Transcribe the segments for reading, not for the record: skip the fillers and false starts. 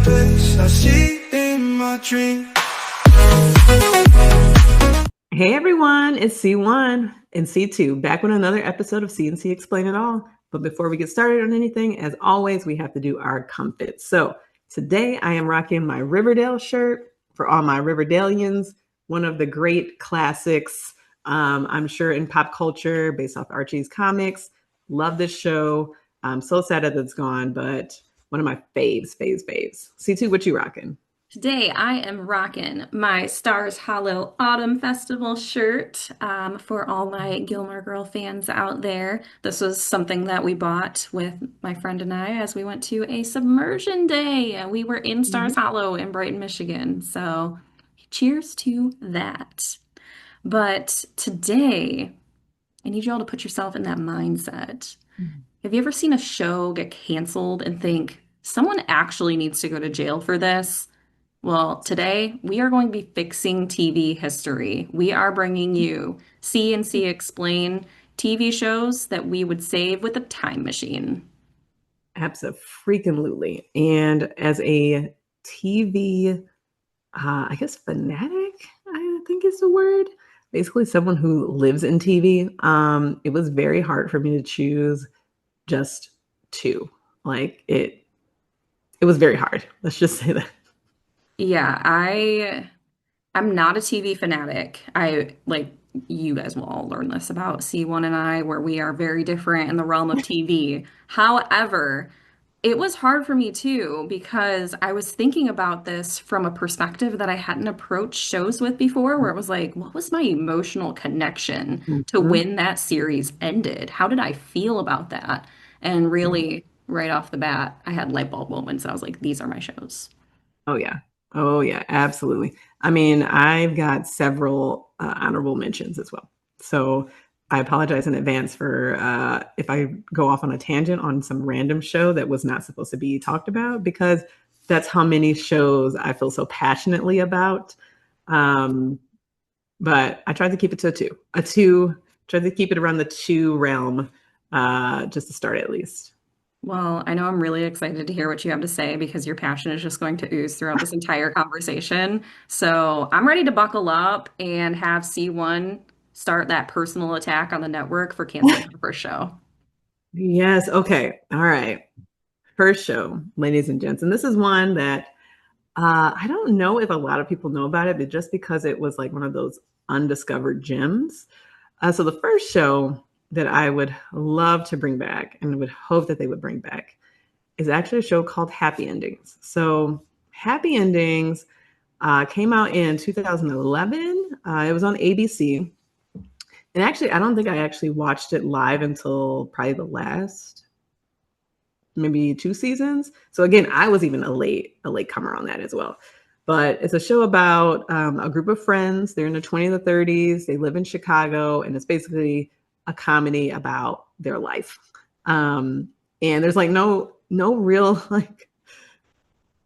place I see in my dream. Hey everyone, it's C1 and C2 back with another episode of C&C Explain It All. But before we get started on anything, as always, we have to do our comfits. So today I am rocking my Riverdale shirt for all my Riverdalians, one of the great classics, I'm sure, in pop culture based off Archie's comics. Love this show. I'm so sad that it's gone, but one of my faves. C2, what you rocking? Today, I am rocking my Stars Hollow Autumn Festival shirt for all my Gilmore Girl fans out there. This was something that we bought with my friend and I as we went to a submersion day. We were in Stars Hollow in Brighton, Michigan. So, cheers to that. But today, I need you all to put yourself in that mindset. Have you ever seen a show get canceled and think, someone actually needs to go to jail for this? Well, today we are going to be fixing TV history. We are bringing you C&C Explain TV shows that we would save with a time machine. Absolutely. And as a TV, I guess fanatic, I think is the word. Basically, someone who lives in TV. It was very hard for me to choose just two. Like it was very hard. Let's just say that. Yeah, I'm not a TV fanatic. I like you guys will all learn this about C1 and I, where we are very different in the realm of TV. However, it was hard for me too because I was thinking about this from a perspective that I hadn't approached shows with before, where it was like, what was my emotional connection to Mhm. when that series ended? How did I feel about that? And really, right off the bat, I had light bulb moments. I was like, these are my shows. Oh yeah. Oh yeah, absolutely. I mean, I've got several honorable mentions as well. So I apologize in advance for if I go off on a tangent on some random show that was not supposed to be talked about, because that's how many shows I feel so passionately about. Um, but I tried to keep it to tried to keep it around the two realm, just to start at least. Well, I know I'm really excited to hear what you have to say because your passion is just going to ooze throughout this entire conversation. So I'm ready to buckle up and have C1 start that personal attack on the network for canceling her first show. Yes. Okay. All right. First show, ladies and gents. And this is one that I don't know if a lot of people know about it, but just because it was like one of those undiscovered gems. So the first show that I would love to bring back and would hope that they would bring back is actually a show called Happy Endings. So Happy Endings came out in 2011. It was on ABC. And actually, I don't think I actually watched it live until probably the last maybe two seasons. So again, I was even a late comer on that as well. But it's a show about a group of friends. They're in their 20s or 30s. They live in Chicago, and it's basically a comedy about their life. And there's like no real like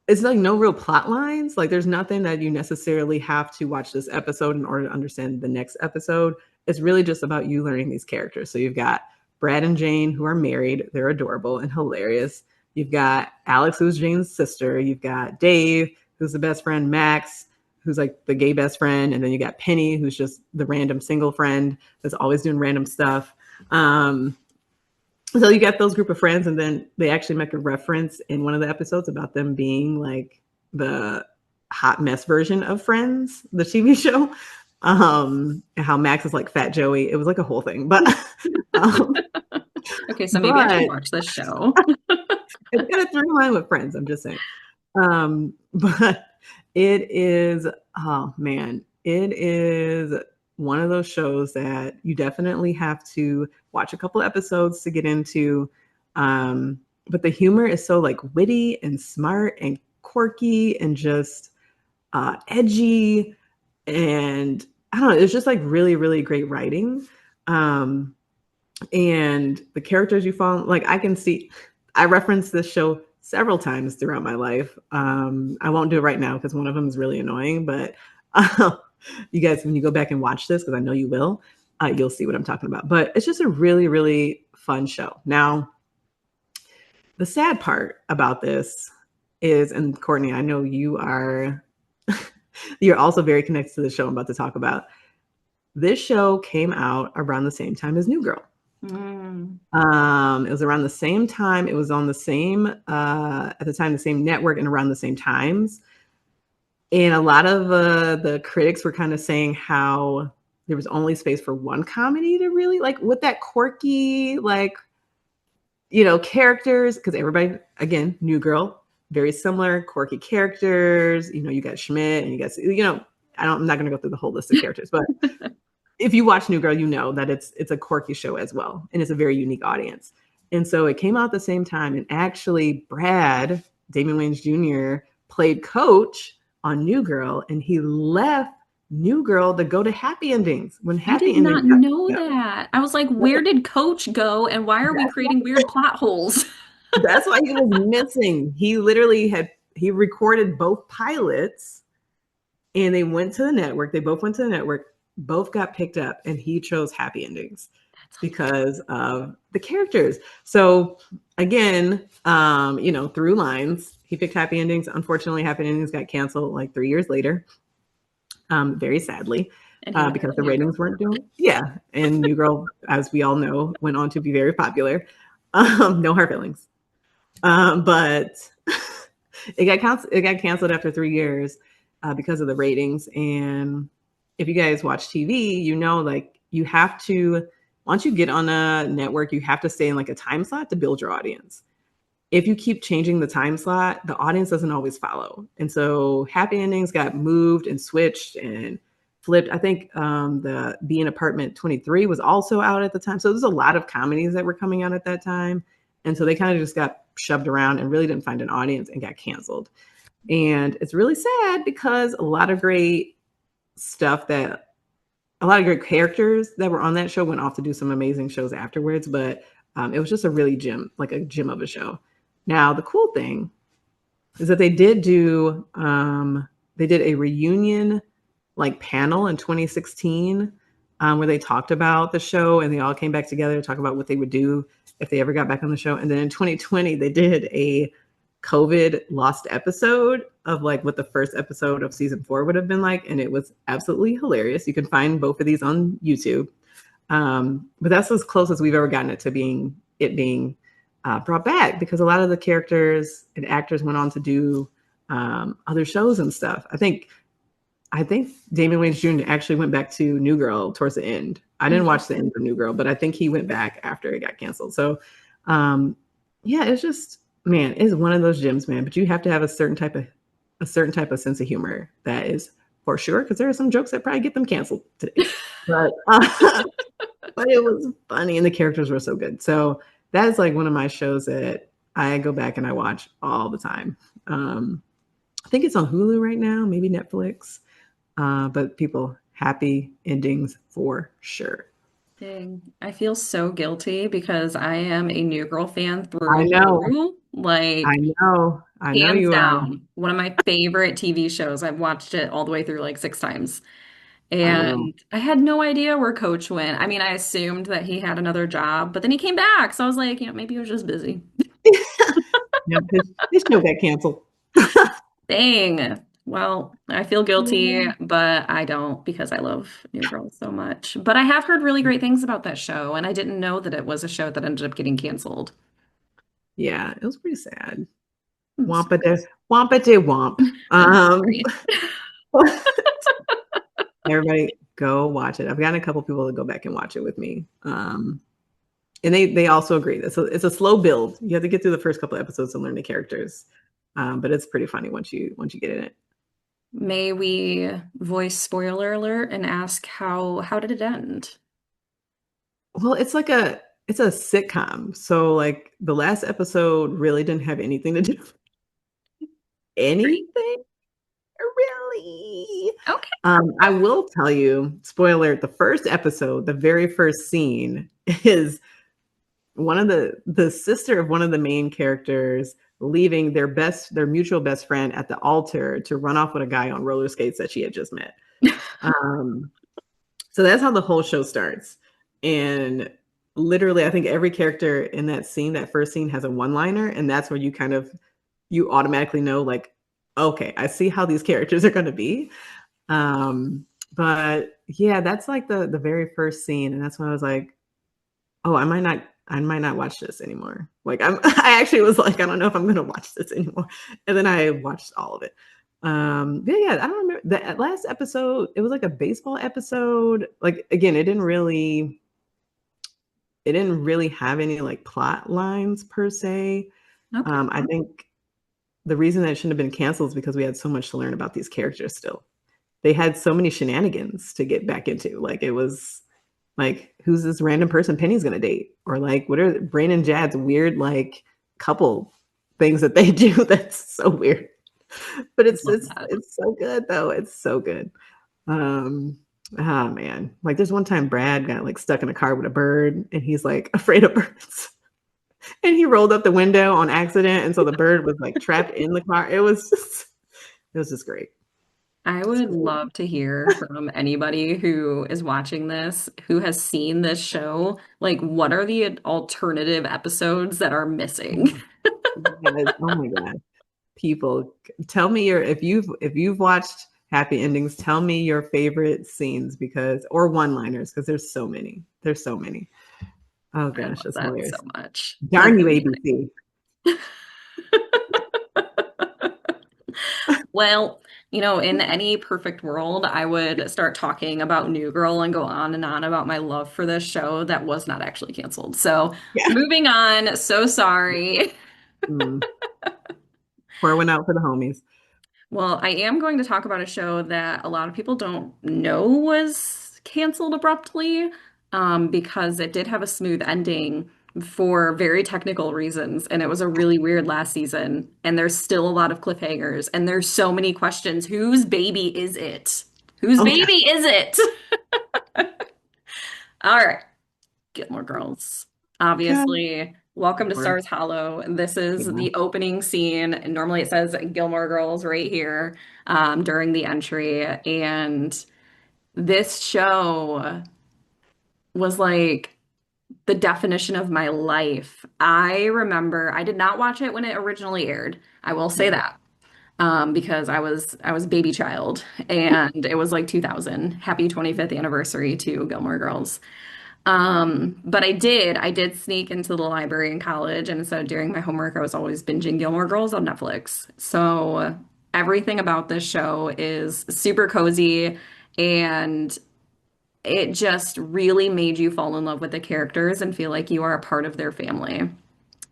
it's like no real plot lines. Like there's nothing that you necessarily have to watch this episode in order to understand the next episode. It's really just about you learning these characters. So you've got Brad and Jane, who are married. They're adorable and hilarious. You've got Alex, who's Jane's sister. You've got Dave, who's the best friend. Max, who's like the gay best friend. And then you got Penny, who's just the random single friend that's always doing random stuff. So you got those group of friends, and then they actually make a reference in one of the episodes about them being like the hot mess version of Friends, the TV show. And how Max is like Fat Joey. It was like a whole thing, but um, Okay, so maybe I should but watch this show. it's got a through line with Friends. I'm just saying. But it is, oh man, it is one of those shows that you definitely have to watch a couple episodes to get into. But the humor is so like witty and smart and quirky and just edgy. And I don't know, it's just like really great writing. Um, and the characters you follow, like I referenced this show several times throughout my life. I won't do it right now because one of them is really annoying, but you guys, when you go back and watch this, because I know you will, you'll see what I'm talking about. But it's just a really fun show. Now, the sad part about this is, and Courtney, I know you are, you're also very connected to the show I'm about to talk about. This show came out around the same time as New Girl. Mm. It was around the same time. It was on the same, at the time, the same network and around the same times. And a lot of the critics were kind of saying how there was only space for one comedy to really, like, with that quirky, like, characters, because everybody, again, New Girl, very similar, quirky characters. You got Schmidt and you got, I'm not going to go through the whole list of characters, but if you watch New Girl, you know that it's a quirky show as well, and it's a very unique audience. And so it came out at the same time, and actually Brad, Damon Wayans Jr., played Coach on New Girl, and he left New Girl to go to Happy Endings when I Happy did Endings not got know picked up. that. I was like, where did Coach go and why are we That's creating weird plot holes? That's why he was missing. He literally he recorded both pilots, and they went to the network. They both went to the network, both got picked up, and he chose Happy Endings because of the characters. So again, through lines, he picked Happy Endings. Unfortunately, Happy Endings got canceled like 3 years later, very sadly, And he because picked the New ratings Girl. weren't doing. Yeah, and New Girl, as we all know, went on to be very popular. No hard feelings. But it got canceled after 3 years because of the ratings. And if you guys watch TV, like you have to, once you get on a network, you have to stay in like a time slot to build your audience. If you keep changing the time slot, the audience doesn't always follow. And so Happy Endings got moved and switched and flipped. I think the Be in Apartment 23 was also out at the time. So there's a lot of comedies that were coming out at that time. And so they kind of just got shoved around and really didn't find an audience and got canceled. And it's really sad because a lot of great characters that were on that show went off to do some amazing shows afterwards. But it was just a really gem of a show. Now, the cool thing is that they did a reunion like panel in 2016 where they talked about the show, and they all came back together to talk about what they would do if they ever got back on the show. And then in 2020, they did a COVID lost episode of like what the first episode of season 4 would have been like. And it was absolutely hilarious. You can find both of these on YouTube. But that's as close as we've ever gotten it to being brought back, because a lot of the characters and actors went on to do other shows and stuff. I think Damon Wayans Jr. actually went back to New Girl towards the end. I didn't watch the end of New Girl, but I think he went back after it got canceled. So, it's just, man, it's one of those gems, man. But you have to have a certain type of sense of humor that is for sure, because there are some jokes that probably get them canceled today. But but it was funny, and the characters were so good. So that is like one of my shows that I go back and I watch all the time. I think it's on Hulu right now, maybe Netflix. But people, Happy Endings for sure. Dang. I feel so guilty because I am a New Girl fan I through and know. through. Like, I know hands you are. down, one of my favorite TV shows. I've watched it all the way through like 6 times. I know. And I had no idea where Coach went. I mean, I assumed that he had another job, but then he came back. So I was like, maybe he was just busy. Yep, his show got canceled. Dang. Well, I feel guilty, but I don't because I love New Girl so much. But I have heard really great things about that show, and I didn't know that it was a show that ended up getting canceled. Yeah, it was pretty sad. I'm so- Wampa de womp. Sorry. Everybody go watch it. I've gotten a couple people to go back and watch it with me. And they also agree. It's a slow build. You have to get through the first couple of episodes to learn the characters. But it's pretty funny once you get in it. May we voice spoiler alert and ask how did it end? Well, it's a sitcom. So like the last episode really didn't have anything to do with anything really. Okay. I will tell you, spoiler, the first episode, the very first scene is one of the sister of one of the main characters leaving their mutual best friend at the altar to run off with a guy on roller skates that she had just met. So that's how the whole show starts. And literally, I think every character in that scene, that first scene, has a one-liner, and that's where you kind of you automatically know, like, okay, I see how these characters are going to be. But yeah, that's like the very first scene, and that's when I was like, oh, I might not watch this anymore. Like I actually was like, I don't know if I'm gonna watch this anymore. And then I watched all of it. Yeah, I don't remember the last episode, it was like a baseball episode. Like again, it didn't really have any like plot lines per se. Okay. I think the reason that it shouldn't have been canceled is because we had so much to learn about these characters still. They had so many shenanigans to get back into. Like it was like, who's this random person Penny's gonna date? Or like, what are Brain and Jad's weird like couple things that they do that's so weird. But I love that. it's so good though. It's so good. Oh man. Like there's one time Brad got like stuck in a car with a bird and he's like afraid of birds. And he rolled up the window on accident. And so the bird was like trapped in the car. It was just great. I would love to hear from anybody who is watching this, who has seen this show. Like, what are the alternative episodes that are missing? Yes. Oh my God. People, tell me your if you've watched Happy Endings, tell me your favorite scenes because or one-liners because there's so many. There's so many. Oh I gosh, love that's that so hilarious. much. Like, Darn you, ABC. well, in any perfect world, I would start talking about New Girl and go on and on about my love for this show that was not actually canceled. So, Yeah. moving on. So sorry. Mm. Pour one out for the homies. Well, I am going to talk about a show that a lot of people don't know was canceled abruptly, because it did have a smooth ending for very technical reasons, and it was a really weird last season, and there's still a lot of cliffhangers, and there's so many questions. Whose baby is it? Whose Oh God. baby is it? All right. Gilmore Girls. God. Obviously, welcome to Lord. Stars Hollow. This is Yeah. the opening scene. And normally it says Gilmore Girls right here, during the entry. And this show was like the definition of my life. I remember I did not watch it when it originally aired. I will say that. Because I was baby child and it was like 2000. Happy 25th anniversary to Gilmore Girls. But I did sneak into the library in college, and so during my homework, I was always binging Gilmore Girls on Netflix. So everything about this show is super cozy, and it just really made you fall in love with the characters and feel like you are a part of their family.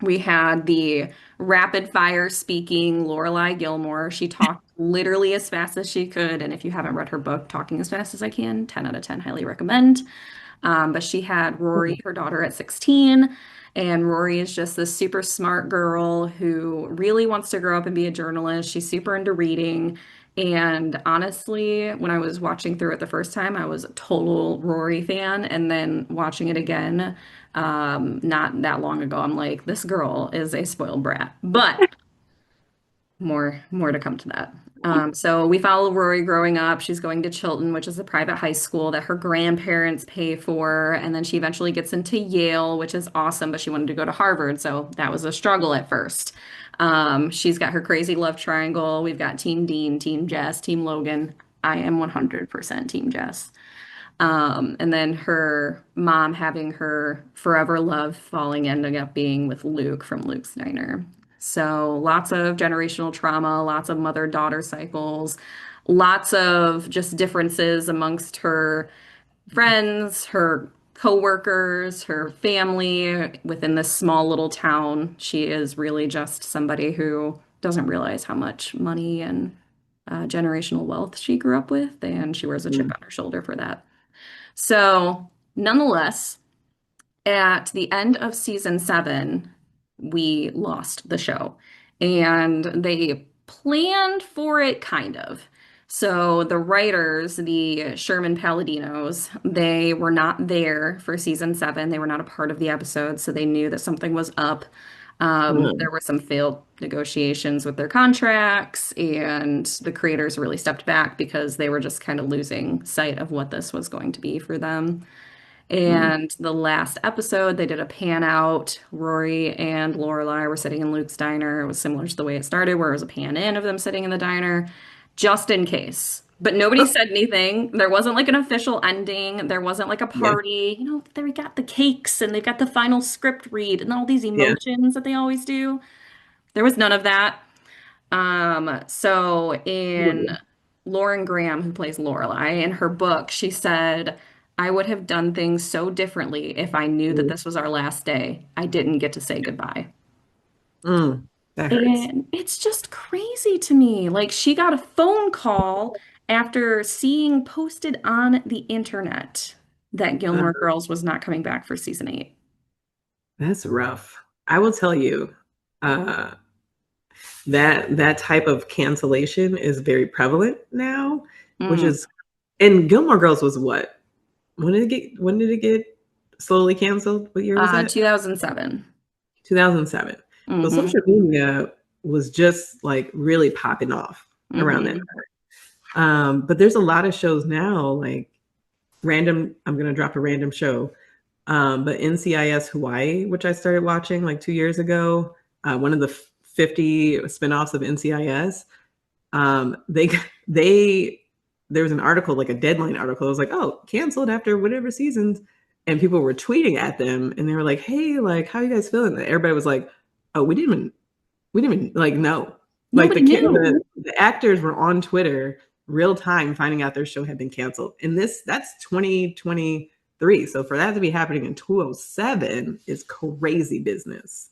We had the rapid fire speaking Lorelai Gilmore. She talked literally as fast as she could, and if you haven't read her book, Talking as Fast as I Can, 10 out of 10, highly recommend. But she had Rory, her daughter, at 16. And Rory is just this super smart girl who really wants to grow up and be a journalist. She's super into reading. And honestly, when I was watching through it the first time, I was a total Rory fan. And then watching it again, not that long ago, I'm like, this girl is a spoiled brat. But more to come to that. So we follow Rory growing up. She's going to Chilton, which is a private high school that her grandparents pay for, and then she eventually gets into Yale, which is awesome, but she wanted to go to Harvard, so that was a struggle at first. She's got her crazy love triangle. We've got Team Dean, Team Jess, Team Logan. I am 100% Team Jess. And then her mom having her forever love falling ending up being with Luke from Luke's Diner. So lots of generational trauma, lots of mother-daughter cycles, lots of just differences amongst her friends, her coworkers, her family within this small little town. She is really just somebody who doesn't realize how much money and generational wealth she grew up with, and she wears a chip Mm. on her shoulder for that. So, nonetheless, at the end of season 7, we lost the show. And they planned for it kind of. So the writers, the Sherman Palladinos, they were not there for season 7. They were not a part of the episode, so they knew that something was up. Mm. There were some failed negotiations with their contracts, and the creators really stepped back because they were just kind of losing sight of what this was going to be for them. Mm. And the last episode, they did a pan out. Rory and Lorelai were sitting in Luke's diner. It was similar to the way it started, where it was a pan in of them sitting in the diner, just in case. But nobody Oh, said anything. There wasn't like an official ending. There wasn't like a yeah, party. You know, they got the cakes and they've got the final script read and all these yeah. emotions that they always do. There was none of that. So in Ooh. Lauren Graham, who plays Lorelai, in her book, she said, I would have done things so differently if I knew that Mm. this was our last day. I didn't get to say goodbye. Mm. That hurts. And it's just crazy to me. Like, she got a phone call after seeing posted on the internet that Uh, Gilmore Girls was not coming back for season 8. that's rough. I will tell you, uh, that type of cancellation is very prevalent now, which Mm. is and Gilmore Girls was what? When did it get slowly canceled? What year was that? 2007. 2007. So Mm-hmm. social media was just like really popping off around that Mm-hmm. time. But there's a lot of shows now, like I'm gonna drop a random show. But NCIS Hawaii, which I started watching like 2 years ago, one of the 50 spinoffs of NCIS, they they there was an article, like a deadline article. It was like, oh, canceled after whatever seasons, and people were tweeting at them, and they were like, hey, like, how you guys feeling? And everybody was like, oh, we didn't even like know. Like Nobody knew. the actors were on Twitter real time finding out their show had been canceled. And that's 2023. So for that to be happening in 207 is crazy business.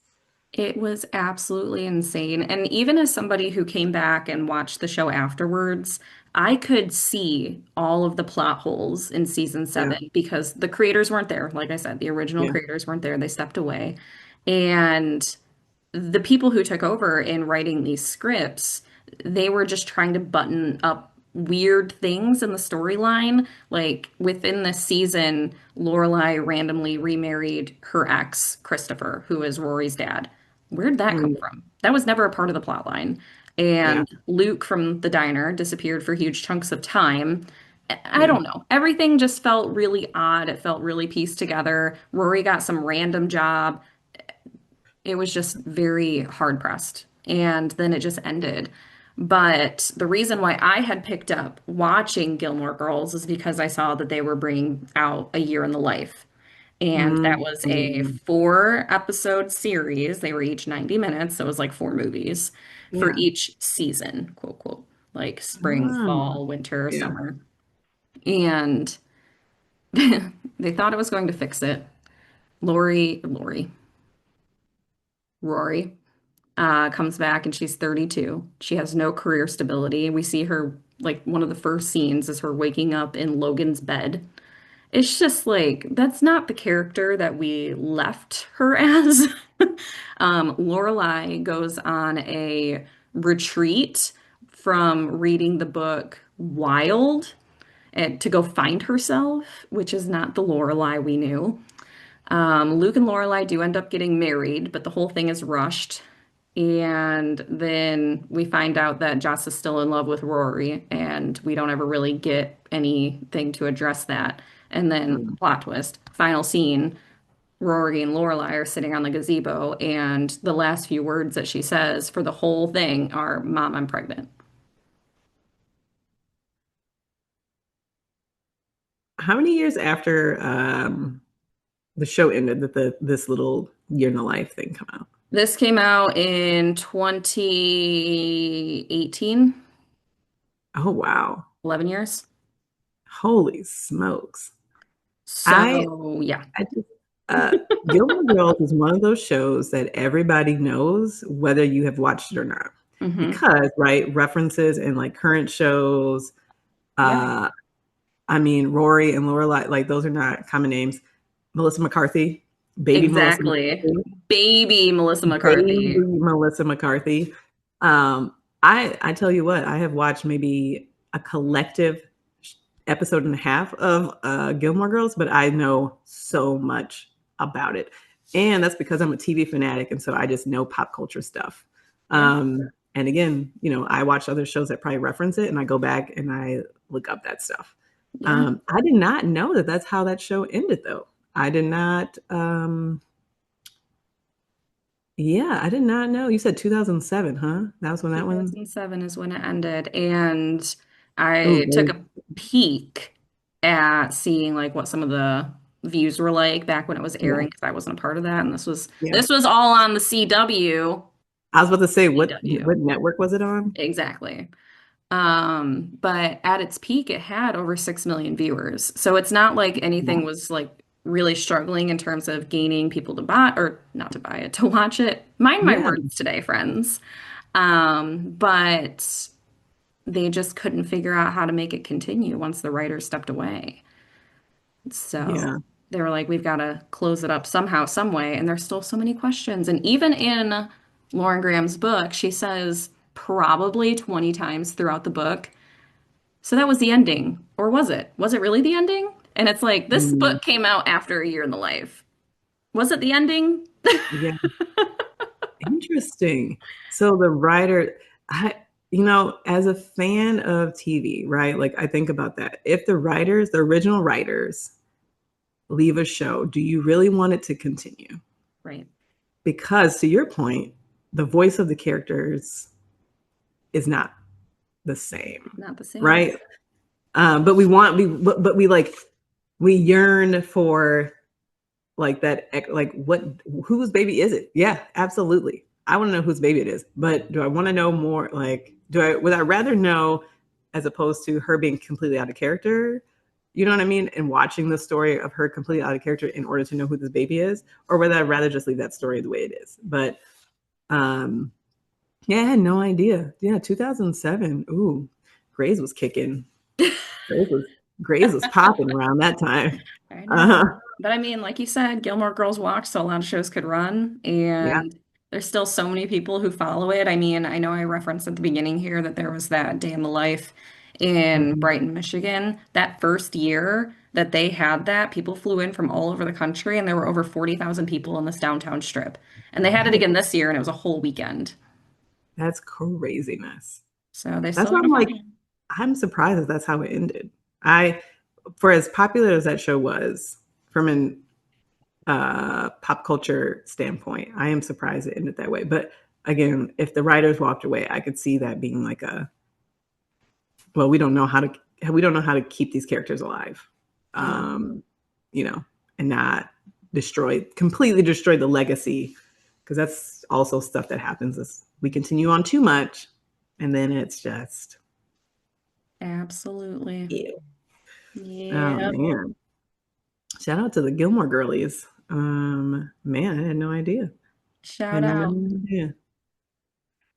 It was absolutely insane. And even as somebody who came back and watched the show afterwards, I could see all of the plot holes in season Yeah. 7 because the creators weren't there. Like I said, the original Yeah. creators weren't there. They stepped away. And the people who took over in writing these scripts, they were just trying to button up weird things in the storyline. Like within this season, Lorelai randomly remarried her ex, Christopher, who is Rory's dad. Where'd that come Mm, from? That was never a part of the plot line. yeah. And Luke from the diner disappeared for huge chunks of time. I Yeah. don't know. Everything just felt really odd. It felt really pieced together. Rory got some random job. It was just very hard pressed. And then it just ended. But the reason why I had picked up watching Gilmore Girls is because I saw that they were bringing out A Year in the Life. And that was a Mm, 4 episode series. They were each 90 minutes. So it was like 4 movies for yeah. each season, quote, quote, like spring, Um, fall, winter, yeah. summer. And they thought it was going to fix it. Rory comes back and she's 32. She has no career stability. We see her, like, one of the first scenes is her waking up in Logan's bed. It's just like, that's not the character that we left her as. Lorelai goes on a retreat from reading the book Wild and to go find herself, which is not the Lorelai we knew. Luke and Lorelai do end up getting married, but the whole thing is rushed. And then we find out that Joss is still in love with Rory, and we don't ever really get anything to address that. And then Mm. plot twist, final scene, Rory and Lorelai are sitting on the gazebo, and the last few words that she says for the whole thing are, Mom, I'm pregnant. How many years after the show ended that this little year in the life thing come out? This came out in 2018, Oh wow. 11 years. Holy smokes. I So, yeah. I just Gilmore Girls is one of those shows that everybody knows whether you have watched it or not. Hmm. Because, right, references in like current shows, Yeah, uh I mean Rory and Lorelai, like those are not common names. Melissa McCarthy, baby Melissa exactly. McCarthy. Baby Melissa Baby McCarthy. Melissa McCarthy. I tell you what, I have watched maybe a collective episode and a half of Gilmore Girls, but I know so much about it, and that's because I'm a TV fanatic, and so I just know pop culture stuff. Yeah. And again, I watch other shows that probably reference it, and I go back and I look up that stuff. Yeah. I did not know that that's how that show ended, though. I did not. Yeah, I did not know. You said 2007, huh? That was when that one. 2007 is when it ended, and Oh, I took a peek at seeing like what some of the views were like back when it was yeah, airing because I wasn't a part of that, and yeah. this was all on the CW. I was about to say, CW. what network was it on? Exactly. But at its peak, it had over 6 million viewers. So it's not like anything Wow. was like really struggling in terms of gaining people to buy or not to buy it, to watch it. Mind my Yeah, words today, friends. But they just couldn't figure out how to make it continue once the writer stepped away. So yeah, they were like, we've got to close it up somehow, some way. And there's still so many questions. And even in Lauren Graham's book, she says probably 20 times throughout the book, so that was the ending. Or was it? Was it really the ending? And it's like, this mm, book came out after a year in the life. Was it the ending? yeah. Interesting. So the writer, I, as a fan of TV, right? Like I think about that. If the writers, the original writers, leave a show, do you really want it to continue? Right. Because to your point, the voice of the characters is not the same, Not the same. right? But we want but we like we yearn for like that, like what, whose baby is it? Yeah, absolutely. I want to know whose baby it is, but do I want to know more? Like, would I rather know as opposed to her being completely out of character? You know what I mean? And watching the story of her completely out of character in order to know who this baby is, or whether I'd rather just leave that story the way it is. But um, yeah, I had no idea. Yeah, 2007. Ooh, Grays was kicking. Grays was Grays was popping around that time. I Uh-huh. know. But I mean, like you said, Gilmore Girls walked, so a lot of shows could run, Yeah. and there's still so many people who follow it. I mean, I know I referenced at the beginning here that there was that day in the life in Mhm. Brighton, Michigan. That first year that they had that, people flew in from all over the country, and there were over 40,000 people in this downtown strip. And they had it That again this year, and it was a whole weekend. That's craziness. So they That's still why got a I'm like, following. I'm surprised that that's how it ended. I, for as popular as that show was, from an pop culture standpoint, I am surprised it ended that way. But again, if the writers walked away, I could see that being like a, well, we don't know how to keep these characters alive, Yeah, um, you know, and not completely destroy the legacy, because that's also stuff that happens is we continue on too much, and then it's just absolutely. ew. Oh Yep. man. Shout out to the Gilmore girlies. Man, I had no idea. I Shout had no out. idea.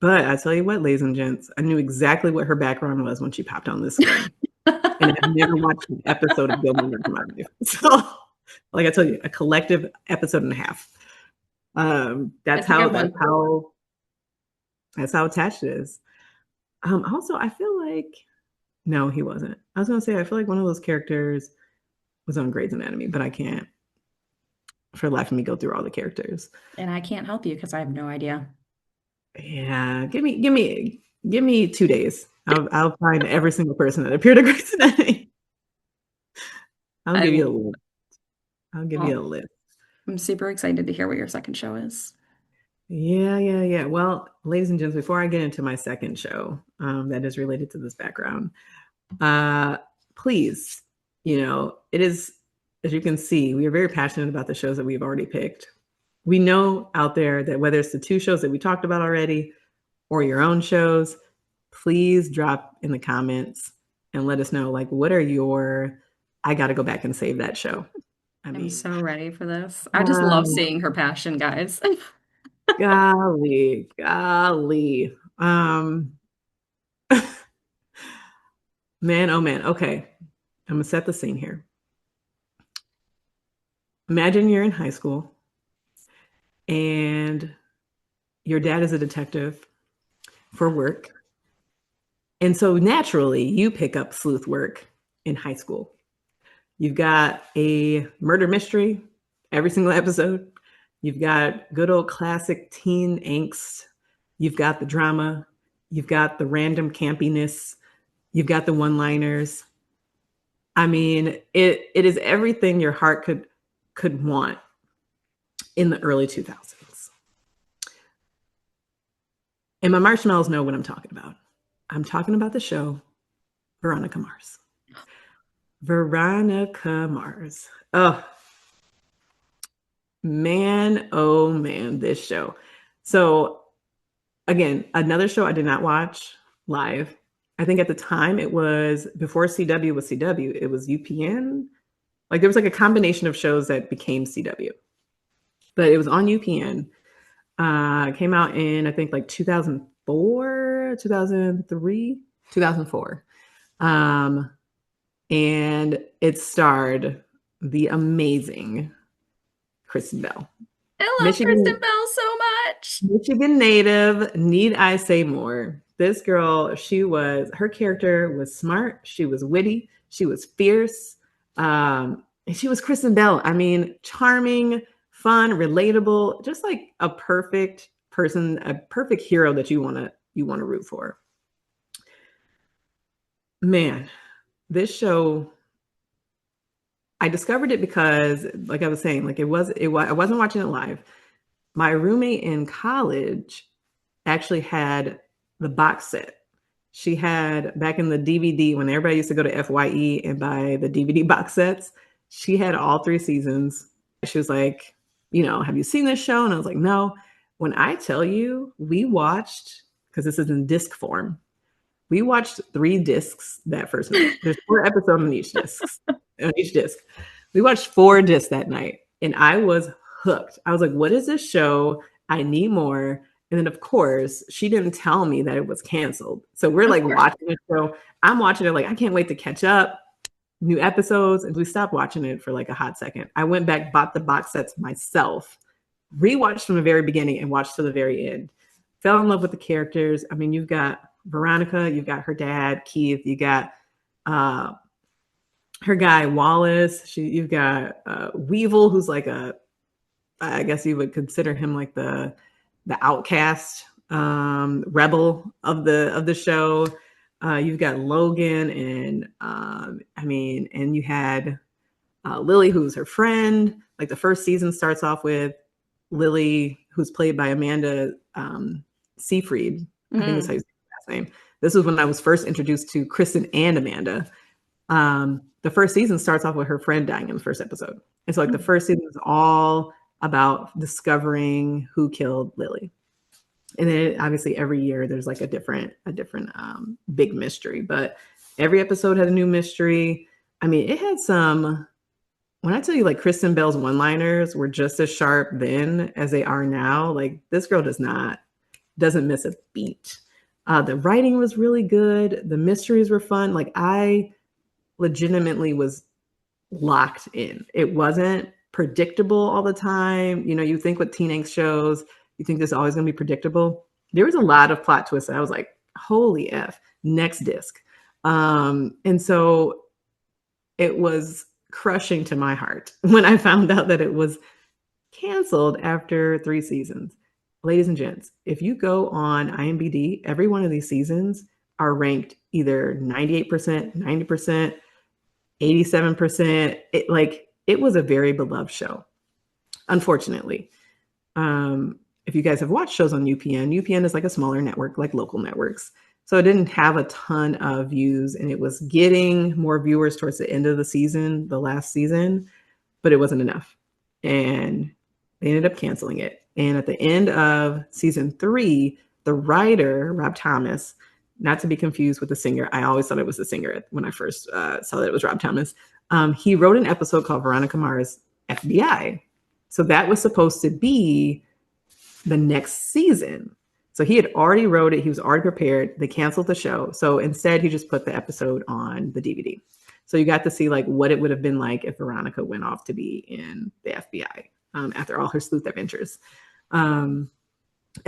But I tell you what, ladies and gents, I knew exactly what her background was when she popped on the screen. And I've never watched an episode of Gilmore Girls in my life. So, like I told you, a collective episode and a half. That's It's a good how one. attached it is. Also, I feel like no, he wasn't. I was gonna say I feel like one of those characters was on Grey's Anatomy, but I can't for the life of me go through all the characters. And I can't help you because I have no idea. Yeah, give me 2 days. I'll find every single person that appeared in Grey's Anatomy. I'll I give you a will. list. I'll give you a Well, list. I'm super excited to hear what your second show is. Yeah, yeah, yeah. Well, ladies and gents, before I get into my second show, that is related to this background, uh, please, it is, as you can see, we are very passionate about the shows that we've already picked. We know out there that whether it's the two shows that we talked about already or your own shows, please drop in the comments and let us know, like, what are your, I got to go back and save that show. I I'm mean, so ready for this. I just love um, seeing her passion, guys. golly, golly. Man, oh man. Okay. I'm gonna set the scene here. Imagine you're in high school and your dad is a detective for work. And so naturally, you pick up sleuth work in high school. You've got a murder mystery every single episode. You've got good old classic teen angst. You've got the drama. You've got the random campiness. You've got the one liners. I mean, it is everything your heart could want in the early 2000s. And my marshmallows know what I'm talking about. I'm talking about the show Veronica Mars. Veronica Mars. Oh man, this show. So again, another show I did not watch live. I think at the time it was before CW was CW, it was UPN. Like there was like a combination of shows that became CW, but it was on UPN. Came out in I think like 2004, 2003, 2004. And it starred the amazing Kristen Bell. I love Kristen Michigan, Bell so much. Michigan native. Need I say more? This girl, her character was smart. She was witty. She was fierce. And she was Kristen Bell. I mean, charming, fun, relatable, just like a perfect person, a perfect hero that you want to root for. Man, this show, I discovered it because, like I was saying, like I wasn't watching it live. My roommate in college actually had the box set. She had back in the DVD when everybody used to go to FYE and buy the DVD box sets. She had all 3 seasons. She was like, have you seen this show? And I was like, no. When I tell you, we watched, because this is in disc form, we watched 3 discs that first night. There's 4 episodes on each disc. We watched 4 discs that night, and I was hooked. I was like, what is this show? I need more. And then, of course, she didn't tell me that it was canceled. So we're like watching the show. I'm watching it like, I can't wait to catch up. New episodes. And we stopped watching it for like a hot second. I went back, bought the box sets myself, rewatched from the very beginning and watched to the very end. Fell in love with the characters. I mean, you've got Veronica, you've got her dad, Keith, you got her guy, Wallace. You've got Weevil, who's like I guess you would consider him like the outcast rebel of the show. You've got Logan, and and you had Lily, who's her friend. Like the first season starts off with Lily, who's played by Amanda Seyfried. I think that's how you say her last name. This was when I was first introduced to Kristen and Amanda. The first season starts off with her friend dying in the first episode. And so like the first season is all about discovering who killed Lily. And then obviously every year there's like a different big mystery, but every episode had a new mystery. I mean, it had some, when I tell you like Kristen Bell's one-liners were just as sharp then as they are now, like this girl doesn't miss a beat. The writing was really good. The mysteries were fun. Like I legitimately was locked in. It wasn't predictable all the time. You think with teen angst shows, you think this is always going to be predictable. There was a lot of plot twists. I was like, holy F, next disc. And so it was crushing to my heart when I found out that it was canceled after 3 seasons. Ladies and gents, if you go on IMDb, every one of these seasons are ranked either 98%, 90%, 87%. It was a very beloved show. Unfortunately, if you guys have watched shows on UPN is like a smaller network, like local networks. So it didn't have a ton of views, and it was getting more viewers towards the end of the season, the last season, but it wasn't enough. And they ended up canceling it. And at the end of season 3, the writer, Rob Thomas, not to be confused with the singer. I always thought it was the singer when I first saw that it was Rob Thomas. He wrote an episode called Veronica Mars FBI. So that was supposed to be the next season. So he had already wrote it. He was already prepared. They canceled the show. So instead, he just put the episode on the DVD. So you got to see like what it would have been like if Veronica went off to be in the FBI after all her sleuth adventures. And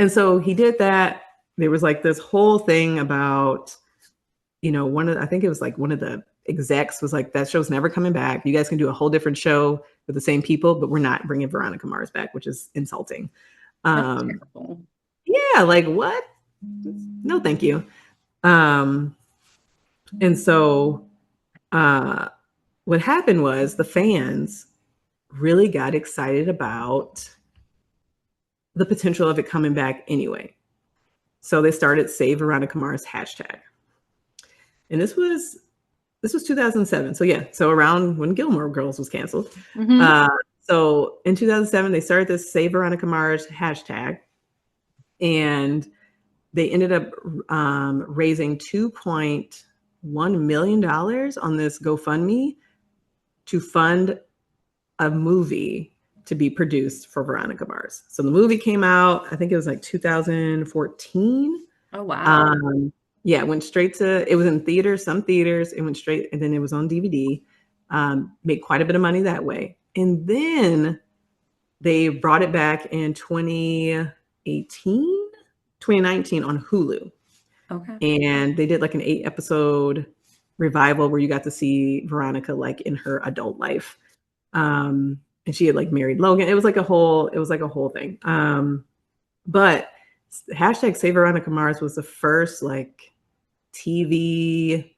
so he did that. There was like this whole thing about, I think it was like one of the execs was like, that show's never coming back. You guys can do a whole different show with the same people, but we're not bringing Veronica Mars back, which is insulting. That's terrible. Yeah, like what? No, thank you. And so what happened was the fans really got excited about the potential of it coming back anyway. So they started Save Veronica Mars hashtag. And this was 2007. So yeah, so around when Gilmore Girls was canceled. Mm-hmm. So in 2007, they started this Save Veronica Mars hashtag, and they ended up raising $2.1 million on this GoFundMe to fund a movie to be produced for Veronica Mars. So the movie came out, I think it was like 2014. Oh, wow. Yeah, it went straight to, it was in theaters, some theaters, it went straight, and then it was on DVD. Made quite a bit of money that way. And then they brought it back in 2018, 2019 on Hulu. Okay. And they did like an 8-episode revival where you got to see Veronica like in her adult life. And she had like married Logan. It was like a whole thing. But hashtag Save Veronica Mars was the first like TV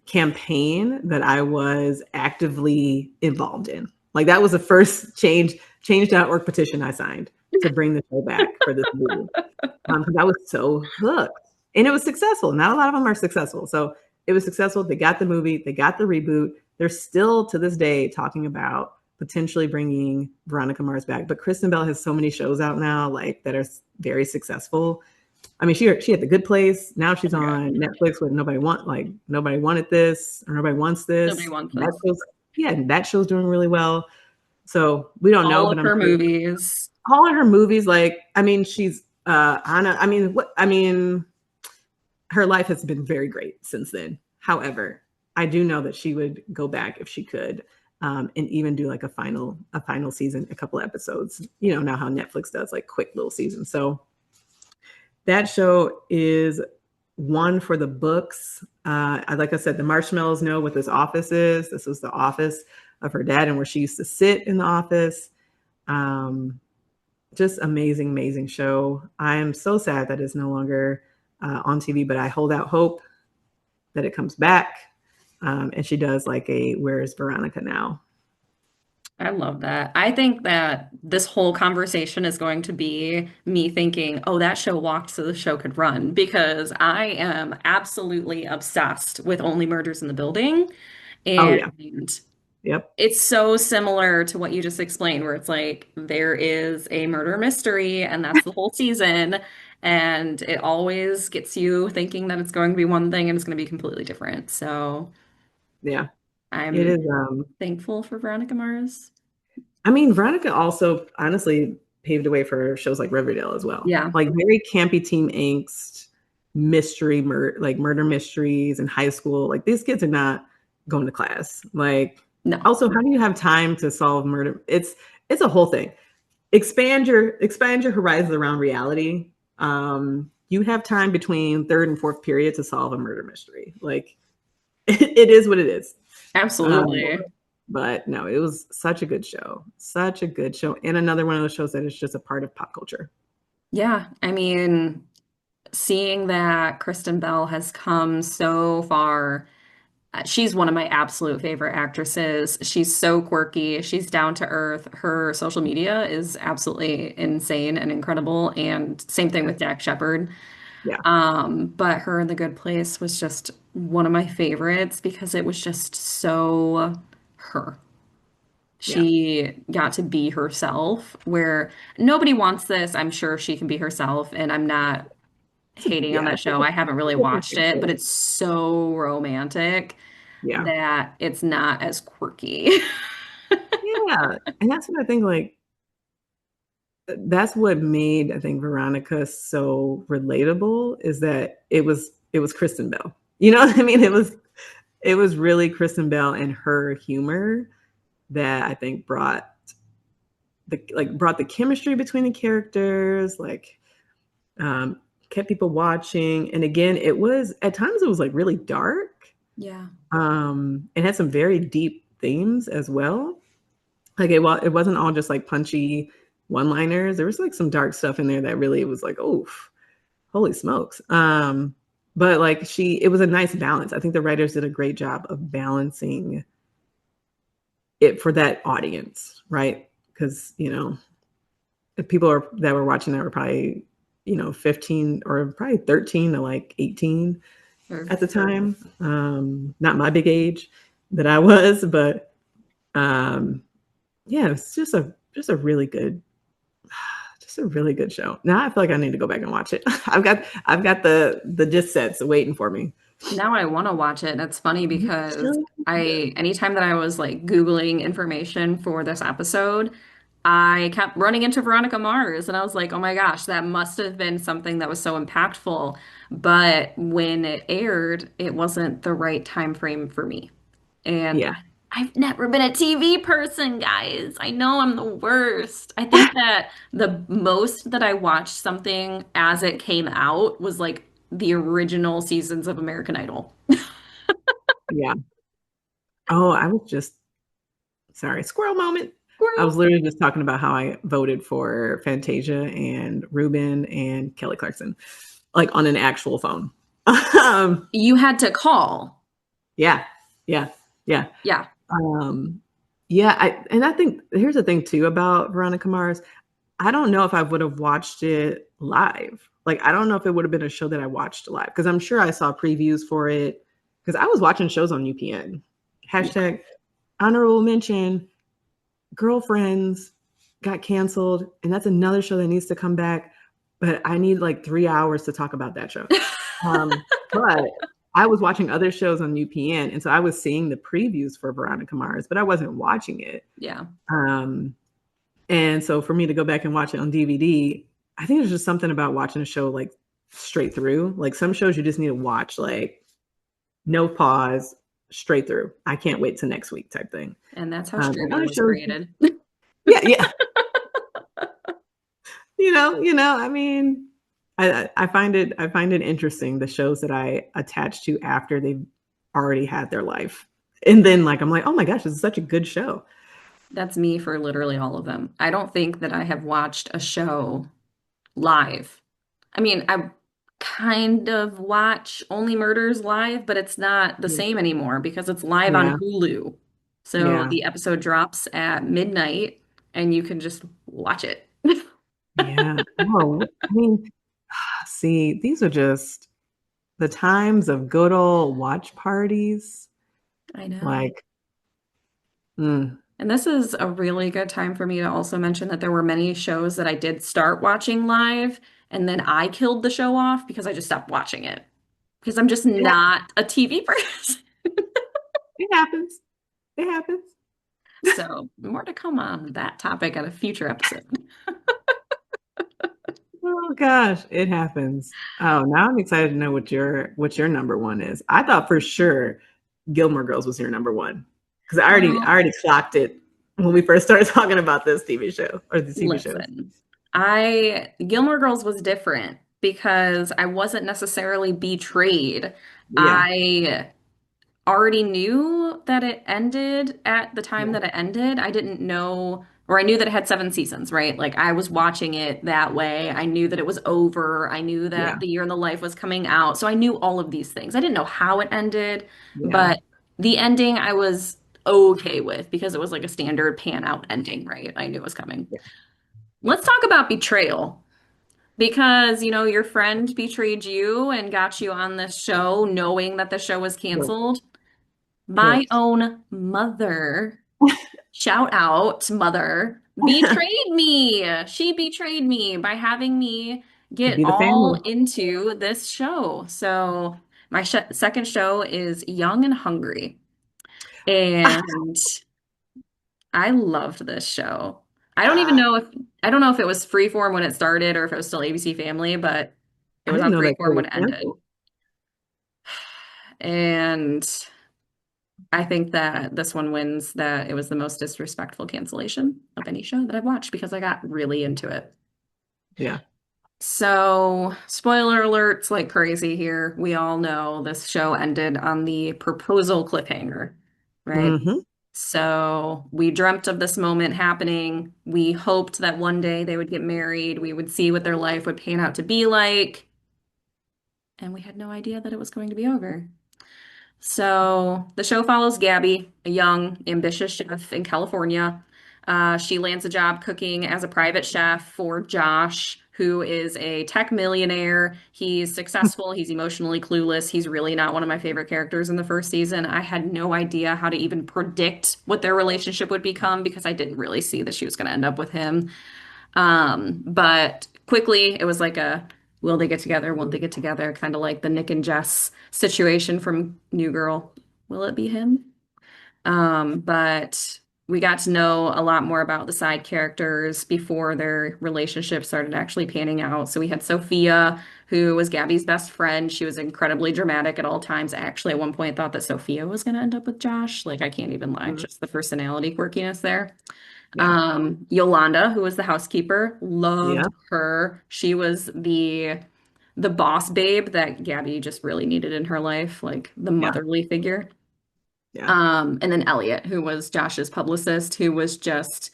campaign that I was actively involved in. Like that was the first change.org petition I signed to bring the show back for this movie. Because I was so hooked. And it was successful. Not a lot of them are successful. So it was successful. They got the movie, they got the reboot. They're still to this day talking about potentially bringing Veronica Mars back. But Kristen Bell has so many shows out now, like that are very successful. I mean, she had The Good Place. Now she's on Netflix with Nobody Wanted This, or Nobody Wants This. Nobody wants That this. show's, yeah, that show's doing really well. So we don't know, All but of I'm her sure movies. all of her movies, like, I mean, she's Anna. I mean, her life has been very great since then. However, I do know that she would go back if she could, and even do like a final season, a couple episodes. You know, now how Netflix does like quick little seasons. So that show is one for the books. Like I said, the Marshmallows know what this office is. This was the office of her dad and where she used to sit in the office. Just amazing show. I am so sad that it's no longer on TV, but I hold out hope that it comes back. And she does like a Where is Veronica Now? I love that. I think that this whole conversation is going to be me thinking, oh, that show walked so the show could run, because I am absolutely obsessed with Only Murders in the Building. Oh yeah. And Yep. it's so similar to what you just explained, where it's like there is a murder mystery, and that's the whole season. And it always gets you thinking that it's going to be one thing and it's going to be completely different. So Yeah. It I'm is. thankful for Veronica Mars. I mean, Veronica also honestly paved the way for shows like Riverdale as well. Yeah. Like very campy teen angst, like murder mysteries in high school. Like these kids are not going to class. Like No. also, how do you have time to solve murder? It's a whole thing. Expand your horizons around reality. You have time between third and fourth period to solve a murder mystery. Like it is what it is. Absolutely. But no, it was such a good show. Such a good show. And another one of those shows that is just a part of pop culture. Yeah. I mean, seeing that Kristen Bell has come so far, she's one of my absolute favorite actresses. She's so quirky. She's down to earth. Her social media is absolutely insane and incredible. And same thing with Dak Shepard. Yeah. But her in The Good Place was just one of my favorites because it was just so her. Yeah. She got to be herself, where nobody wants this. I'm sure she can be herself, and I'm not hating on Yeah. that show. I haven't really watched it, but it's so romantic Yeah. that it's not as quirky. Yeah. And that's what I think, like, that's what made, I think, Veronica so relatable, is that it was Kristen Bell. You know what I mean? It was really Kristen Bell and her humor that I think brought the chemistry between the characters, like kept people watching. And again, it was at times it was like really dark. Yeah. It had some very deep themes as well. Like it wasn't all just like punchy one-liners. There was like some dark stuff in there that really was like, oh, holy smokes. but like it was a nice balance. I think the writers did a great job of balancing it for that audience, right? Because, the people that were watching that were probably, 15 or probably 13 to like 18 Or at the time. Not my big age that I was, but um, yeah, it's just a really good, just a really good show. Now I feel like I need to go back and watch it. I've got the disc sets waiting for me. now I want to watch it. And it's funny because So good. anytime that I was like Googling information for this episode, I kept running into Veronica Mars and I was like, oh my gosh, that must have been something that was so impactful. But when it aired, it wasn't the right time frame for me. And Yeah. I've never been a TV person, guys. I know I'm the worst. I think that the most that I watched something as it came out was like the original seasons of American Idol. Yeah. Oh, I was just sorry, squirrel moment. I Squirrel. was literally just talking about how I voted for Fantasia and Ruben and Kelly Clarkson, like on an actual phone. um, You had to call. yeah, yeah, yeah. Yeah. Um, yeah, I think here's the thing too about Veronica Mars. I don't know if I would have watched it live. Like, I don't know if it would have been a show that I watched live because I'm sure I saw previews for it because I was watching shows on UPN. Yeah. Hashtag honorable mention Girlfriends got canceled, and that's another show that needs to come back. But I need like 3 hours to talk about that show. But I was watching other shows on UPN, and so I was seeing the previews for Veronica Mars, but I wasn't watching it. Yeah. Um, and so for me to go back and watch it on DVD, I think there's just something about watching a show like straight through. Like some shows you just need to watch, like no pause, straight through. I can't wait till next week type thing. And that's how And streaming other was shows, created. yeah, yeah. I mean, I find it interesting the shows that I attach to after they've already had their life. And then like I'm like, oh my gosh, this is such a good show. That's me for literally all of them. I don't think that I have watched a show live. I mean, I kind of watch Only Murders live, but it's not the Yeah. same anymore because it's live on Yeah. Hulu. So Yeah. the episode drops at midnight and you can just watch it. Yeah. Oh, I mean, see, these are just the times of good old watch parties. I know. Like, mm, And this is a really good time for me to also mention that there were many shows that I did start watching live, and then I killed the show off because I just stopped watching it because I'm just it, not a TV person. it happens. It happens. So, more to come on that topic at a future episode. Oh gosh, it happens. Oh, now I'm excited to know what your number one is. I thought for sure Gilmore Girls was your number one because I already I Well, already clocked it when we first started talking about this TV show or the TV shows. listen, I Gilmore Girls was different because I wasn't necessarily betrayed. Yeah, I already knew that it ended at the time yeah, that it ended. I didn't know, or I knew that it had 7 seasons, right? Like I was watching it that way. I knew that it was over. I knew yeah, that The Year in the Life was coming out. So I knew all of these things. I didn't know how it ended, yeah, but the ending I was okay with because it was like a standard pan out ending, right? I knew it was coming. yeah, yeah. Let's talk about betrayal. Because, your friend betrayed you and got you on this show knowing that the show was Correct. canceled. My Correct. own mother, shout out, mother, betrayed me. She betrayed me by having me It'd get be the all family. into this show. So, my second show is Young and Hungry. And I loved this show. I don't even I know if I don't know if it was Freeform when it started or if it was still ABC Family, but it was didn't on know that show Freeform was when it ended. canceled. And I think that this one wins that it was the most disrespectful cancellation of any show that I've watched because I got really into it. Yeah. So, spoiler alerts like crazy here. We all know this show ended on the proposal cliffhanger, right? Hmm. So, we dreamt of this moment happening. We hoped that one day they would get married. We would see what their life would pan out to be like. and we had no idea that it was going to be over. So the show follows Gabby, a young, ambitious chef in California. She lands a job cooking as a private chef for Josh, who is a tech millionaire. He's successful. He's emotionally clueless. He's really not one of my favorite characters in the first season. I had no idea how to even predict what their relationship would become because I didn't really see that she was going to end up with him. But quickly, it was like a will they get together? Won't they get together? Kind of like the Nick and Jess situation from New Girl. Will it be him? But we got to know a lot more about the side characters before their relationship started actually panning out. So we had Sophia, who was Gabby's best friend. She was incredibly dramatic at all times. I actually, at one point, thought that Sophia was going to end up with Josh. Like, I can't even lie, Mhm. just the personality quirkiness there. Yeah. Yolanda, who was the housekeeper, Yeah. loved her. She was the boss babe that Gabby just really needed in her life, like the Yeah. motherly figure. Yeah. And then Elliot, who was Josh's publicist, who was just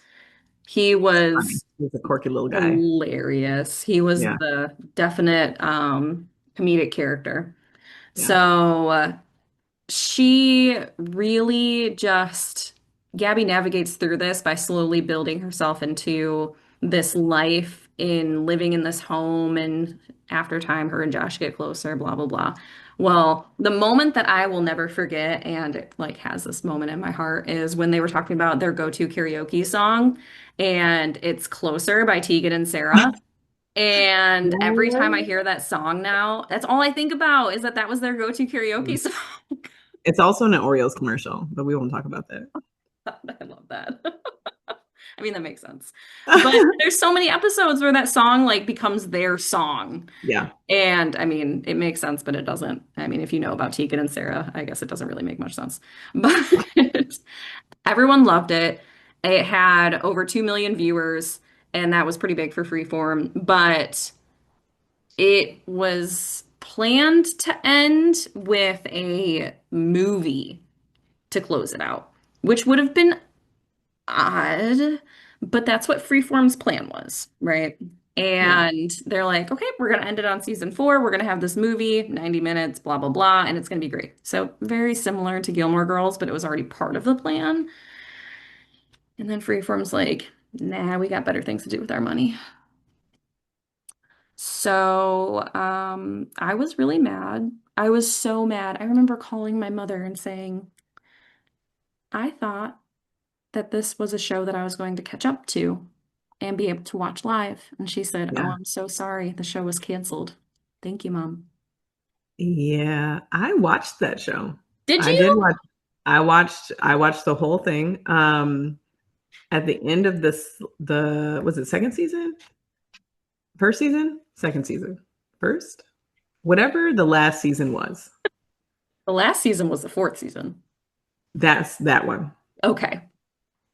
he Funny. was He's a quirky little guy. hilarious. He was Yeah. the definite comedic character. Yeah. So she really just, Gabby navigates through this by slowly building herself into this life in living in this home. And after time, her and Josh get closer, blah, blah, blah. Well, the moment that I will never forget, and it like has this moment in my heart, is when they were talking about their go-to karaoke song, and it's Closer by Tegan and Sarah. And every time I What? hear that song now, that's all I think about is that that was their go-to karaoke Mm. song. It's also an Oreos commercial, but we won't talk about that. I love that. I mean, that makes sense. But there's so many episodes where that song like becomes their song. Yeah. And I mean, it makes sense, but it doesn't. I mean, if you know about Tegan and Sarah, I guess it doesn't really make much sense. But everyone loved it. It had over 2 million viewers, and that was pretty big for Freeform. But it was planned to end with a movie to close it out, which would have been odd, but that's what Freeform's plan was, right? Yeah. And they're like, okay, we're going to end it on season 4. We're going to have this movie, 90 minutes, blah, blah, blah, and it's going to be great. So, very similar to Gilmore Girls, but it was already part of the plan. And then Freeform's like, nah, we got better things to do with our money. So, I was really mad. I was so mad. I remember calling my mother and saying, I thought that this was a show that I was going to catch up to and be able to watch live. And she said, oh, Yeah. I'm so sorry. The show was canceled. Thank you, Mom. Yeah. I watched that show. Did I did you? watch I watched the whole thing. At the end of the was it second season? First season? Second season? First? Whatever the last season was. The last season was the 4th season. That's that one. Okay.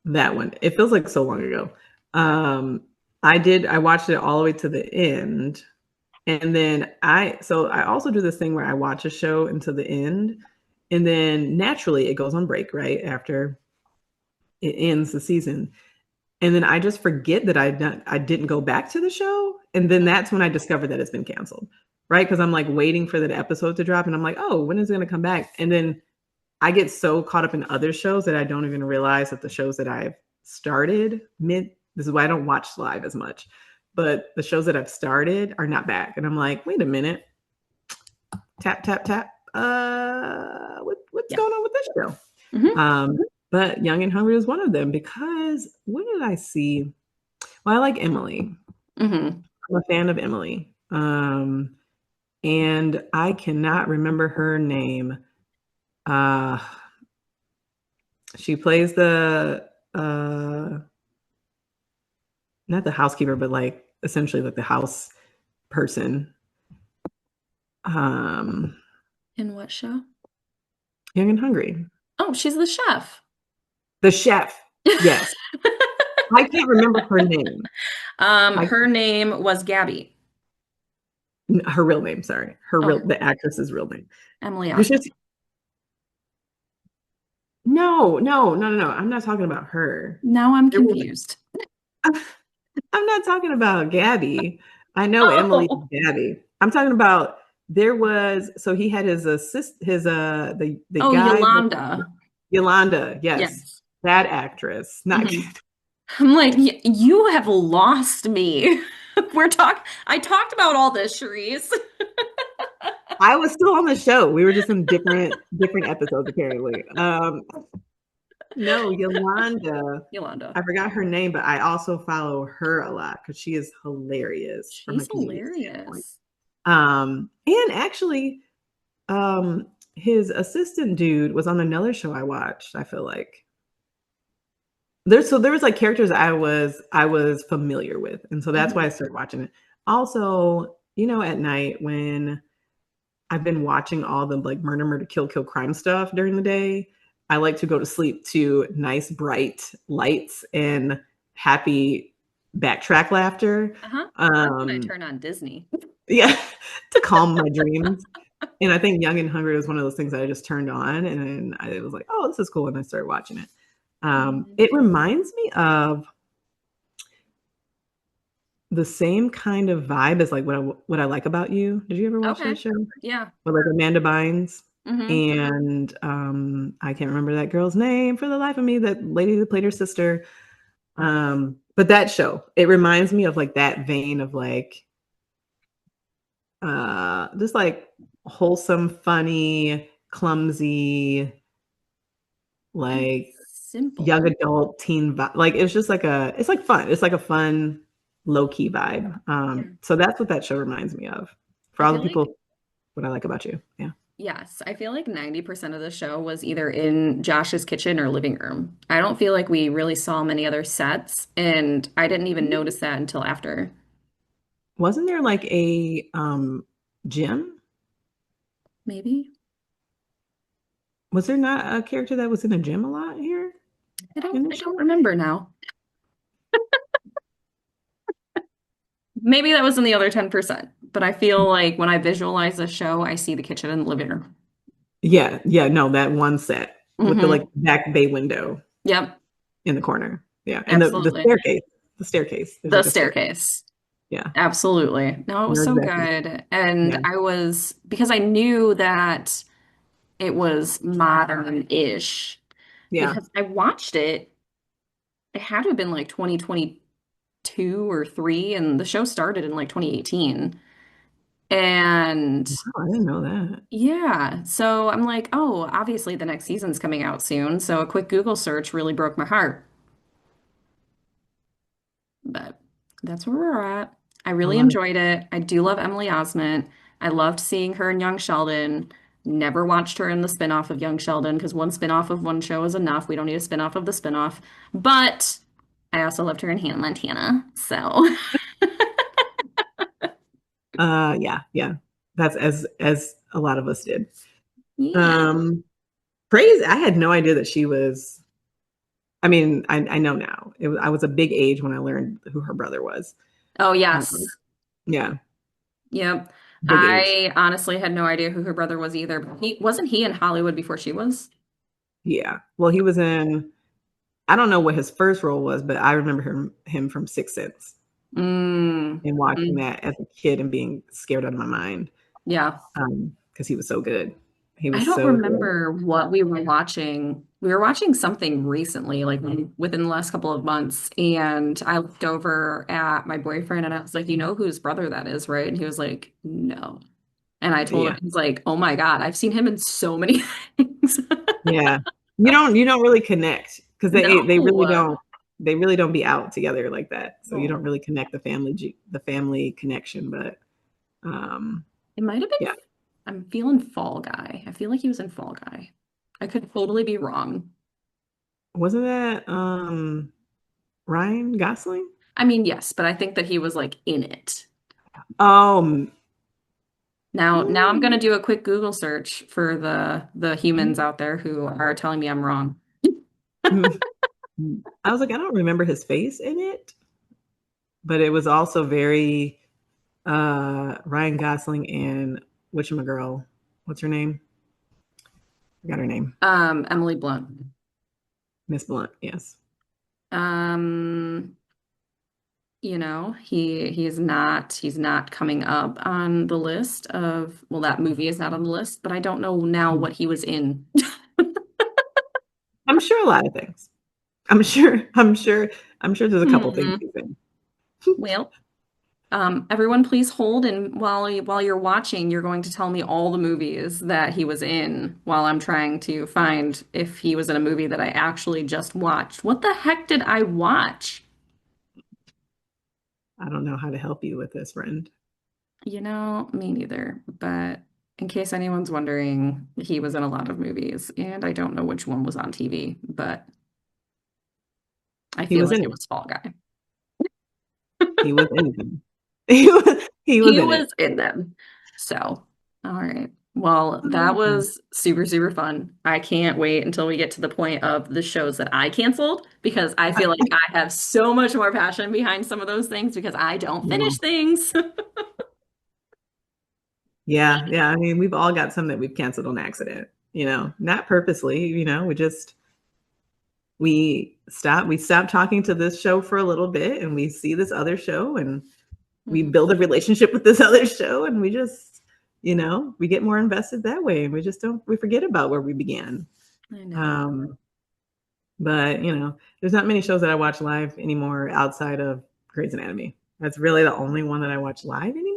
That one. It feels like so long ago. I watched it all the way to the end. And then I also do this thing where I watch a show until the end, and then naturally it goes on break right after it ends the season. And then I just forget that I didn't go back to the show. And then that's when I discover that it's been canceled. Right. Because I'm like waiting for that episode to drop and I'm like, oh, when is it gonna come back? And then I get so caught up in other shows that I don't even realize that the shows that I've started this is why I don't watch live as much. But the shows that I've started are not back. And I'm like, wait a minute. Tap, tap, tap. What's Yeah. going on with this show? Mhm. But Young and Hungry was one of them because what did I see? Well, I like Emily. Mhm. I'm a fan of Emily. And I cannot remember her name. Uh, she plays the not the housekeeper, but like essentially like the house person. Um, In what show? Young and Hungry. Oh, she's the chef. The chef. Yes. I can't remember her name. Her name was Gabby. Her real name, sorry. Oh, The actress's real name. Emily It's Osment. just no. I'm not talking about her. Now I'm There was confused. I'm not talking about Gabby. I know Emily Oh, is Gabby. I'm talking about There was so he had his the Oh, guy Yolanda. Yolanda, yes, Yes. that actress. Not Mhm. I'm like, You have lost me. I talked about all this, Charisse. I was still on the show. We were just in different episodes apparently. No, Yolanda. Yolanda. I forgot her name, but I also follow her a lot because she is hilarious from a She's comedic standpoint. hilarious. And actually, his assistant dude was on another show I watched. I feel like there was like characters I was familiar with, and so that's why I Mhm. started watching it. Also, at night when I've been watching all the like murder, kill, crime stuff during the day. I like to go to sleep to nice, bright lights and happy backtrack laughter. Uh-huh. That's when I Um, turn on Disney. yeah, to calm my dreams. And I think Young and Hungry was one of those things that I just turned on, and then I was like, "Oh, this is cool," and I started watching it. Mhm. It reminds me of the same kind of vibe as like what I like about you. Did you ever watch Okay. that show? Yeah. With like Amanda Bynes Hmm. and I can't remember that girl's name for the life of me, that lady that played her sister. But that show, it reminds me of like that vein of like just like wholesome, funny, clumsy, And like young simple. adult teen vibe. Like it's just like it's like fun. It's like a fun, low key vibe. Yeah. So that's what that show reminds me of. For I all the feel like, people, what I like about you. Yeah. yes, I feel like 90% of the show was either in Josh's kitchen or living room. I don't feel like we really saw many other sets, and I didn't even notice that until after. Wasn't there like a gym? Maybe. Was there not a character that was in a gym a lot here in the I don't show? remember now. Maybe that was in the other 10%, but I feel like when I visualize the show, I see the kitchen and the living room. Yeah, yeah, no, that one set with the like Hmm. back bay window Yep, in the corner. Yeah, and the absolutely. staircase, the staircase. There's The like a staircase. staircase. Yeah, Absolutely. No, it was you're so exactly. good. And Yeah, because I knew that it was modern-ish, yeah. because I watched it, it had to have been like 2022 or 3, and the show started in like 2018. And Oh, I didn't know that. yeah, so I'm like, oh, obviously the next season's coming out soon. So a quick Google search really broke my heart. But that's where we're at. I I really love it. enjoyed it. I do love Emily Osment. I loved seeing her in Young Sheldon. Never watched her in the spinoff of Young Sheldon because one spinoff of one show is enough. We don't need a spinoff of the spinoff. But I also loved her in Hannah Montana. So Yeah, yeah. That's as a lot of us did. yeah. Um, Crazy. I had no idea that she was. I mean, I know now. I was a big age when I learned who her brother was. Oh, Um, yes. yeah, Yep. big age. I honestly had no idea who her brother was either. But he in Hollywood before she was? Yeah. Well, he was in. I don't know what his first role was, but I remember him from Sixth Sense Mm. and watching Mm. that as a kid and being scared out of my mind Yeah. because he was so good. He I was don't so good. remember what we were watching. We were watching something recently, like within the last couple of months, and I looked over at my boyfriend and I was like, "You know whose brother that is, right?" And he was like, "No." And I told him, Yeah, he's like, "Oh my God, I've seen him in so many things." yeah. You don't really connect because they really No. don't be out together like that. So you don't No. really connect the family connection. But um, It might have been, yeah, I'm feeling Fall Guy. I feel like he was in Fall Guy. I could totally be wrong. wasn't that Ryan Gosling? I mean, yes, but I think that he was like in it. Um, Now I'm gonna mm, do a quick Google search for the humans out there who are telling me I'm wrong. mm, I was like, I don't remember his face in it, but it was also very Ryan Gosling and whatchamagirl. What's her name? I got her name. Emily Blunt. Miss Blunt, yes. Um, You know, he's not coming up on the list of, well, that movie is not on the list, but I don't know now what he was in. I'm sure a lot of things. I'm sure there's a couple things Hmm. he's in. Well, everyone please hold, and while you're watching, you're going to tell me all the movies that he was in while I'm trying to find if he was in a movie that I actually just watched. What the heck did I watch? I don't know how to help you with this, friend. You know, me neither. But in case anyone's wondering, he was in a lot of movies, and I don't know which one was on TV, but I He feel was like in it it. was Fall Guy. He was in them. He was He in it. was in them. So, all right. Well, that Oh, God. was super, super fun. I can't wait until we get to the point of the shows that I canceled because I feel like I have so much more passion behind some of those things because I don't finish things. Yeah, yeah. I mean, we've all got some that we've canceled on accident, not purposely, we stop talking to this show for a little bit and we see this other show and we Mhm. build a relationship with this other show and we just, we get more invested that way and we forget about where we began. I know. Um, but there's not many shows that I watch live anymore outside of Grey's Anatomy. That's really the only one that I watch live anymore.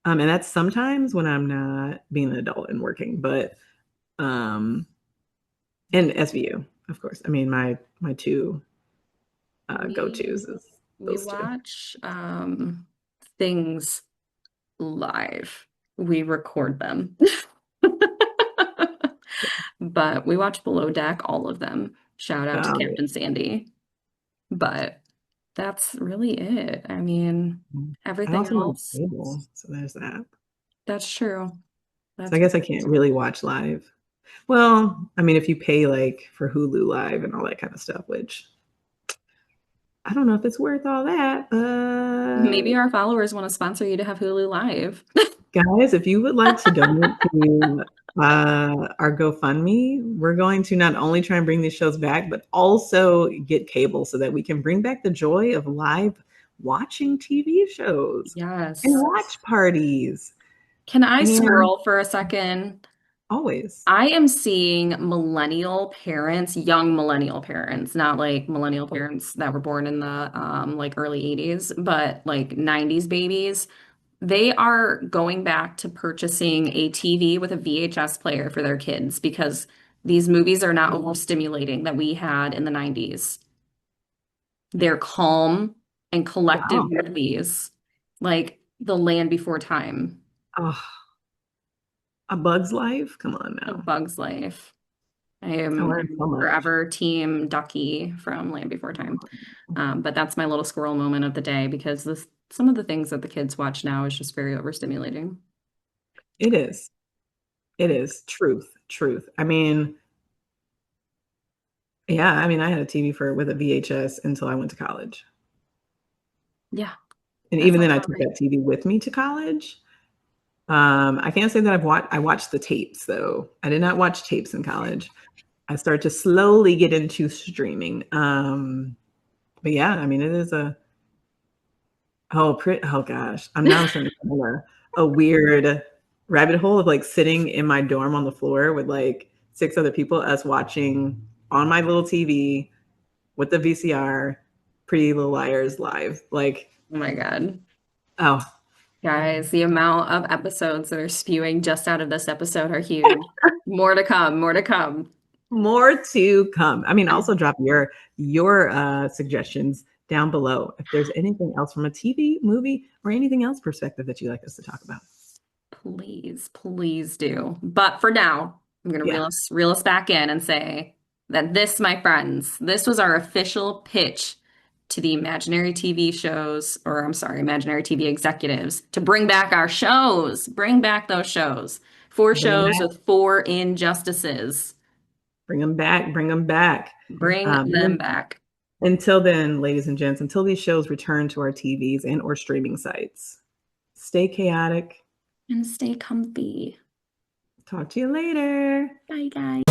And that's sometimes when I'm not being an adult and working, but um, and SVU, of course. I mean, my two go-tos We is we those two. watch things live. We record them. But we watch Below Deck, all of them. Shout out to Yeah. Captain Sandy. But that's really it. I mean, I everything also don't else, have cable, so there's that. that's true. So I That's guess I can't really watch live. Well, I mean, if you pay like for Hulu Live and all that kind of stuff, which I don't know if it's worth all that, maybe but our followers want to sponsor you to have Hulu Live. guys, if you would like to donate to our GoFundMe, we're going to not only try and bring these shows back, but also get cable so that we can bring back the joy of live watching TV shows and Yes. watch parties. Can I And swirl for a second? always, I am seeing millennial parents, young millennial parents, not like millennial parents that were born in the like early 80s, but like 90s babies. They are going back to purchasing a TV with a VHS player for their kids because these movies are not overstimulating that we had in the 90s. They're calm and collective wow. movies, like The Land Before Time, Oh, A Bug's Life? Come on A now. Bug's Life. I I am learned so much. forever team Ducky from Land Before Time. But that's my little squirrel moment of the day because some of the things that the kids watch now is just very overstimulating. It is. It is. Truth. Truth. I mean, yeah, I mean, I had a TV with a VHS until I went to college. Yeah, And that even then sounds I about took right. that TV with me to college. I can't say that I watched the tapes though. I did not watch tapes in college. I started to slowly get into streaming. But yeah, I mean, it is oh gosh, I'm starting to go down a weird rabbit hole of like sitting in my dorm on the floor with like six other people, us watching on my little TV with the VCR, Pretty Little Liars live. Like, Oh my God. oh, Guys, the amount of episodes that are spewing just out of this episode are huge. More to come, more to come. more to come. I mean, also drop your suggestions down below if there's anything else from a TV, movie, or anything else perspective that you'd like us to talk about. Please, please do. But for now, I'm going to Yeah, reel us back in and say that this, my friends, this was our official pitch to the imaginary TV shows, or I'm sorry, imaginary TV executives to bring back our shows, bring back those shows. Four bring them shows back, with four injustices. bring them back, bring them back. Bring Um, them back until then, ladies and gents, until these shows return to our TVs and or streaming sites, stay chaotic. and stay comfy. Talk to you later. Bye, guys.